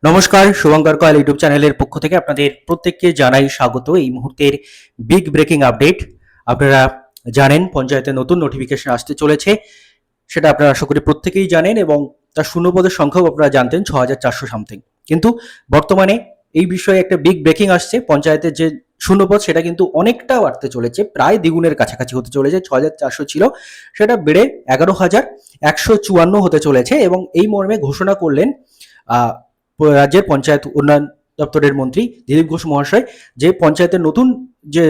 নমস্কার, শুভঙ্কর কয়াল ইউটিউব চ্যানেলের পক্ষ থেকে আপনাদের প্রত্যেককে জানাই স্বাগত। এই মুহূর্তের বিগ ব্রেকিং আপডেট। আপনারা জানেন পঞ্চায়েতে নতুন নোটিফিকেশন আসতে চলেছে, সেটা আপনারা আশা করি প্রত্যেকেই জানেন এবং তার শূন্যপদের সংখ্যাও আপনারা জানতেন 6400 সামথিং। কিন্তু বর্তমানে এই বিষয়ে একটা বিগ ব্রেকিং আসছে। পঞ্চায়েতের যে শূন্যপদ সেটা কিন্তু অনেকটা বাড়তে চলেছে, প্রায় দ্বিগুণের কাছাকাছি হতে চলেছে। 6400 ছিল, সেটা বেড়ে 11154 হতে চলেছে এবং এই মর্মে ঘোষণা করলেন রাজ্যের পঞ্চায়েত উন্নয়ন দপ্তরের মন্ত্রী দিলীপ ঘোষ মহাশয়, যে পঞ্চায়েতের নতুন যে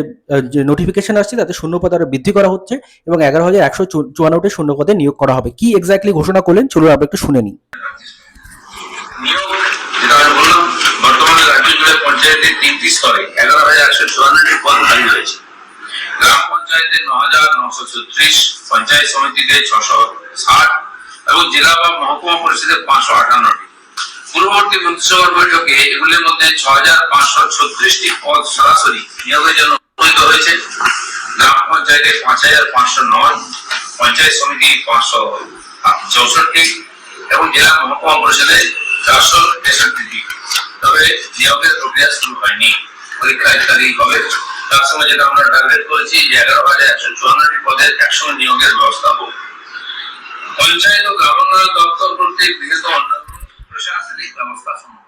নোটিফিকেশন আসছে তাতে শূন্যপদ আরো বৃদ্ধি করা হচ্ছে এবং 11154টি শূন্যপদে নিয়োগ করা হবে। কি এক্স্যাক্টলি ঘোষণা করলেন চলুন আমরা একটু শুনে নিই। বর্তমানে রাজ্য জুড়ে পঞ্চায়েতের 3টি স্তরে 11154টি পদ খালি রয়েছে। গ্রাম পঞ্চায়েতে 9936, পঞ্চায়েত সমিতিতে 660 এবং জেলা বা মহকুমা পরিষদে 558টি। পূর্ববর্তী মন্ত্রিসভার বৈঠকে এগুলির মধ্যে 6536টি পদ সরাসরি নিয়োগের জন্য অনুমোদিত হয়েছে। গ্রাম পঞ্চায়েতে 5509, পঞ্চায়েত সমিতি 564 এবং জেলা মহকুমা পরিষদে 463টি। তবে নিয়োগের প্রক্রিয়া শুরু হয়নি, পরীক্ষা ইত্যাদি হবে। তার সঙ্গে যেটা আমরা টার্গেট করেছি যে 11154টি পদের একসঙ্গে নিয়োগের ব্যবস্থা হোক। পঞ্চায়েত ও গ্রামোন্নয়ন দপ্তর কর্তৃক গৃহীত অন্যান্য প্রশাসনিক ব্যবস্থা সম্ভব।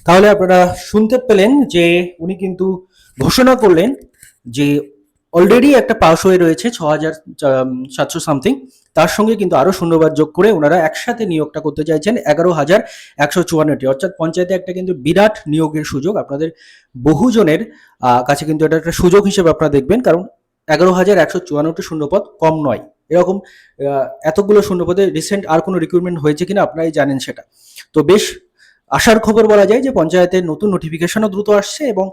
তাহলে আপনারা শুনতে পেলেন যে উনি কিন্তু ঘোষণা করলেন যে অলরেডি একটা পাস হয়ে রয়েছে 6700 সামথিং, তার সঙ্গে কিন্তু আরো শূন্যবাদ যোগ করে ওনারা একসাথে নিয়োগটা করতে চাইছেন 11154টি। অর্থাৎ পঞ্চায়েতে একটা কিন্তু বিরাট নিয়োগের সুযোগ। আপনাদের বহুজনের কাছে কিন্তু এটা একটা সুযোগ হিসেবে আপনারা দেখবেন, কারণ 11154টি শূন্যপদ কম নয়। এরকম এতগুলো শূন্যপদে রিসেন্ট আর কোনো রিক্রুটমেন্ট হয়েছে কিনা আপনারাই জানেন সেটা। তো বেশ আশার খবর বলা যায় যে পঞ্চায়েতের নতুন নোটিফিকেশনও দ্রুত আসছে এবং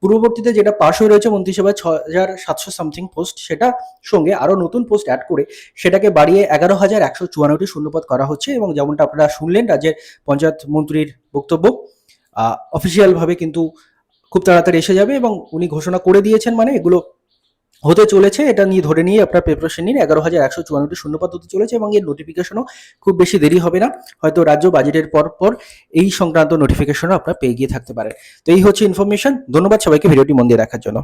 পূর্ববর্তীতে যেটা পাশ হয়ে রয়েছে মন্ত্রিসভায় 6700 সামথিং পোস্ট, সেটা সঙ্গে আরো নতুন পোস্ট অ্যাড করে সেটাকে বাড়িয়ে 11154টি শূন্যপদ করা হচ্ছে। এবং যেমনটা আপনারা শুনলেন রাজ্যের পঞ্চায়েত মন্ত্রীর বক্তব্য, অফিসিয়াল ভাবে কিন্তু খুব তাড়াতাড়ি এসে যাবে এবং উনি ঘোষণা করে দিয়েছেন, মানে এগুলো হতে চলেছে। এটা নিয়ে ধরে নিয়ে আপনার প্রিপারেশন নিন। 11154টি শূন্যপদ হতে চলেছে এবং এর নোটিফিকেশনও খুব বেশি দেরি হবে না। হয়তো রাজ্য বাজেটের পর এই সংক্রান্ত নোটিফিকেশনও আপনারা পেয়ে গিয়ে থাকতে পারেন। তো এই হচ্ছে ইনফরমেশন। ধন্যবাদ সবাইকে ভিডিওটি মন দিয়ে দেখার জন্য।